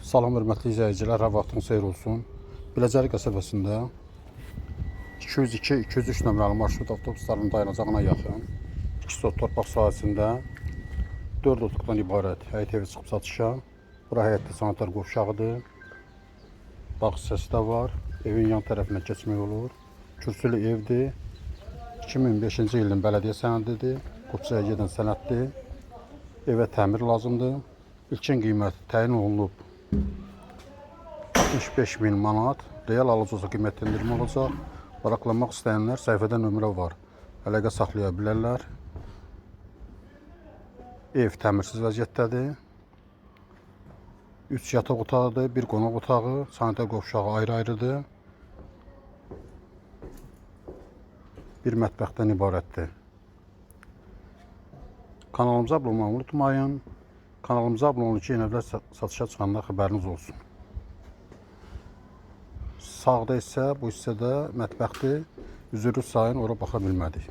Salam hörmətli izləyicilər, hər vaxtınız xeyir olsun. Biləcəri qəsəbəsində 202-203 nömrəli marşrut avtobuslarının dayanacağına yaxın 2 sot torpaq sahəsində 4 otaqdan ibarət həyət evi çıxıb satışa. Bura həyətdə sanitar qovşağıdır. Bağ hissəsi də var. Evin yan tərəfinə keçmək olur. Kürsülü evdir. 2005-ci ilin bələdiyyə sənədidir. Qopçaya gedən sənəddir. Evə təmir lazımdır. İlkin qiymət təyin olunub 65.000 manat. Real alıcısı qiymətləndirmə olacaq. Maraqlanmaq istəyənlər səhifədə nömrə var. Əlaqə saxlaya bilərlər. Ev təmirsiz vəziyyətdədir. 3 yataq otağıdır, 1 qonaq otağı, sanitar qovşağı ayrı-ayrıdır. Bir mətbəxdən ibarətdir. Kanalımıza abunə olmayı unutmayın. Kanalımıza abunə olun ki, yeni evlər satışa çıxanda xəbəriniz olsun. Sağda isə bu hissədə mətbəxdir. Üzürü sayın, ora baxa bilmədik.